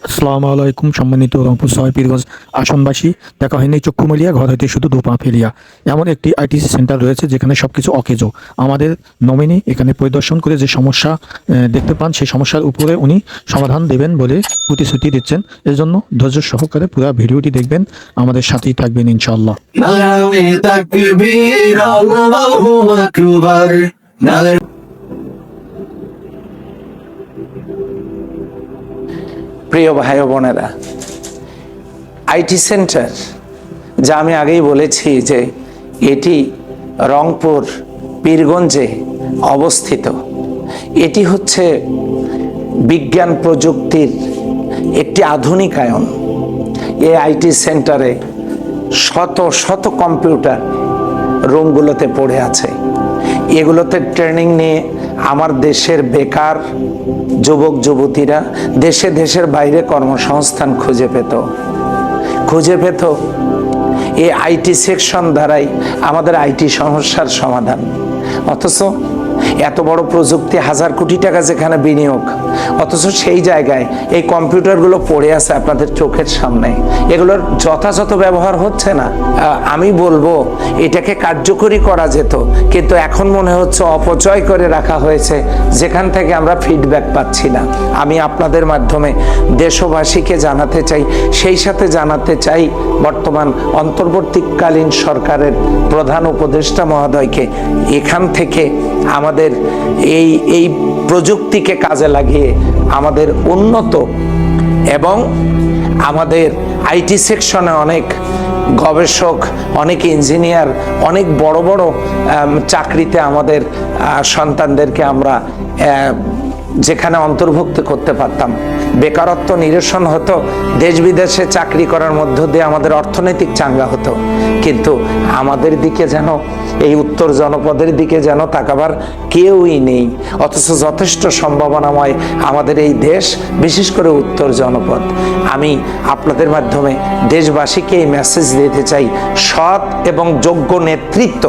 আসসালামু আলাইকুম সম্মানিত রংপুর ছয় পীরগঞ্জ আসনবাসী। দেখা হয়নি চক্ষু মেলিয়া ঘর হইতে শুধু দুপা ফেলিয়া। এমন একটি আইটিসি সেন্টার রয়েছে যেখানে সবকিছু অকেজো। আমাদের নমিনি এখানে পরিদর্শন করে যে সমস্যা দেখতে পান সেই সমস্যার উপরে উনি সমাধান দেবেন বলে প্রতিশ্রুতি দিচ্ছেন। এর জন্য ধৈর্য সহকারে পুরো ভিডিওটি দেখবেন, আমাদের সাথেই থাকবেন ইনশাআল্লাহ। প্রিয় ভাই ও বোনেরা, আইটি সেন্টার, যা আমি আগেই বলেছি যে এটি রংপুর পীরগঞ্জে অবস্থিত। এটি হচ্ছে বিজ্ঞান প্রযুক্তির একটি আধুনিকায়ন। এই আইটি সেন্টারে শত শত কম্পিউটার রুমগুলোতে পড়ে আছে। এগুলোতে ট্রেনিং নিয়ে আমার দেশের বেকার যুবক যুবতীরা দেশের বাইরে কর্মসংস্থান খুঁজে পেত। এই আইটি সেকশন দ্বারাই আমাদের আইটি সমস্যার সমাধান। অথচ এত বড় প্রযুক্তি, হাজার কোটি টাকা যেখানে বিনিয়োগ, অথচ সেই জায়গায় এই কম্পিউটারগুলো পড়ে আছে আপনাদের চোখের সামনে। এগুলোর যথাযথ ব্যবহার হচ্ছে না। আমি বলবো এটাকে কার্যকরী করা যেত, কিন্তু এখন মনে হচ্ছে অপচয় করে রাখা হয়েছে, যেখান থেকে আমরা ফিডব্যাক পাচ্ছি না। আমি আপনাদের মাধ্যমে দেশবাসীকে জানাতে চাই, সেই সাথে জানাতে চাই বর্তমান অন্তর্বর্তীকালীন সরকারের প্রধান উপদেষ্টা মহোদয়কে, এখান থেকে আমাদের এই প্রযুক্তিকে কাজে লাগিয়ে আমাদের উন্নত এবং আমাদের আইটি সেকশনে অনেক গবেষক, অনেক ইঞ্জিনিয়ার, অনেক বড় বড় চাকরিতে আমাদের সন্তানদেরকে আমরা যেখানে অন্তর্ভুক্ত করতে পারতাম, বেকারত্ব নিরসন হতো, দেশ বিদেশে চাকরি করার মধ্য দিয়ে আমাদের অর্থনৈতিক চাঙ্গা হতো। কিন্তু আমাদের দিকে যেন, এই উত্তর জনপদের দিকে যেন তাকাবার কেউই নেই। অথচ যথেষ্ট সম্ভাবনাময় আমাদের এই দেশ, বিশেষ করে উত্তর জনপদ। আমি আপনাদের মাধ্যমে দেশবাসীকে এই মেসেজ দিতে চাই, সৎ এবং যোগ্য নেতৃত্ব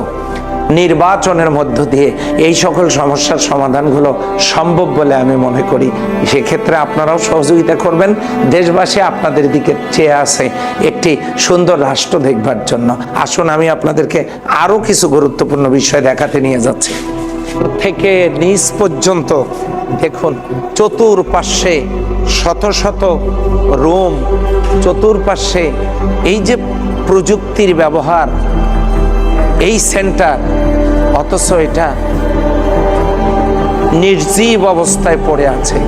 নির্বাচনের মধ্য দিয়ে এই সকল সমস্যার সমাধানগুলো সম্ভব বলে আমি মনে করি। সেক্ষেত্রে আপনারাও সহযোগিতা করবেন। দেশবাসী আপনাদের দিকে চেয়ে আছে একটি সুন্দর রাষ্ট্র দেখবার জন্য। আসুন আমি আপনাদেরকে আরো কিছু গুরুত্বপূর্ণ বিষয় দেখাতে নিয়ে যাচ্ছি। থেকে নিচ পর্যন্ত দেখুন, চতুর্পাশ্বে শত শত রুম, চতুর্পাশ্বে এই যে প্রযুক্তির ব্যবহার, এই সেন্টার, অথচ এটা নির্জীব অবস্থায় পড়ে আছে।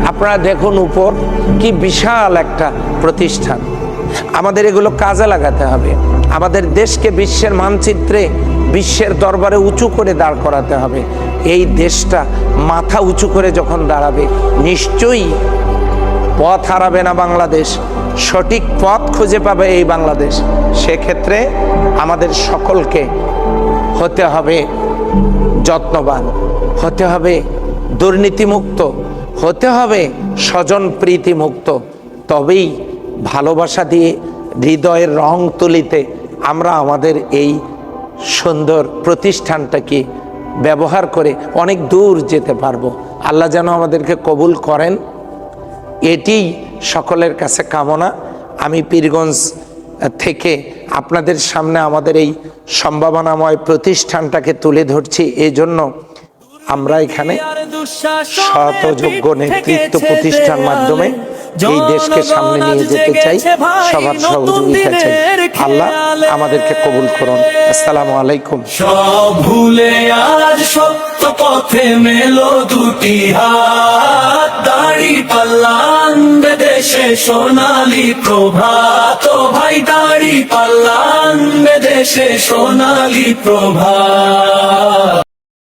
আপনারা দেখুন উপর কি বিশাল একটা প্রতিষ্ঠান। আমাদের এগুলো কাজে লাগাতে হবে। আমাদের দেশকে বিশ্বের মানচিত্রে, বিশ্বের দরবারে উঁচু করে দাঁড় করাতে হবে। এই দেশটা মাথা উঁচু করে যখন দাঁড়াবে, নিশ্চয়ই পথ হারাবে না বাংলাদেশ, সঠিক পথ খুঁজে পাবে এই বাংলাদেশ। সেক্ষেত্রে আমাদের সকলকে হতে হবে যত্নবান, হতে হবে দুর্নীতিমুক্ত, হতে হবে স্বজন প্রীতিমুক্ত। তবেই ভালোবাসা দিয়ে হৃদয়ের রং তুলিতে আমরা আমাদের এই সুন্দর প্রতিষ্ঠানটাকে ব্যবহার করে অনেক দূর যেতে পারবো। আল্লাহ যেন আমাদেরকে কবুল করেন, এটি সকলের কাছে কামনা। আমি পীরগঞ্জ থেকে আপনাদের সামনে আমাদের এই সম্ভাবনাময় প্রতিষ্ঠানটাকে তুলে ধরছি। এই জন্য আমরা এখানে শতযোগ্য নেতৃত্ব প্রতিষ্ঠার মাধ্যমে এই দেশকে সামনে নিয়ে যেতে চাই। সবার সহযোগিতা চাই। আল্লাহ আমাদেরকে কবুল করুন। আসসালামু আলাইকুম। সব ভুলে আজ সত্য পথে মেলো দুটি হাত, দাড়ি পাল্লা আনবে দেশে সোনালী প্রভাত। ও ভাই, দাড়ি পাল্লা আনবে দেশে সোনালী প্রভাত।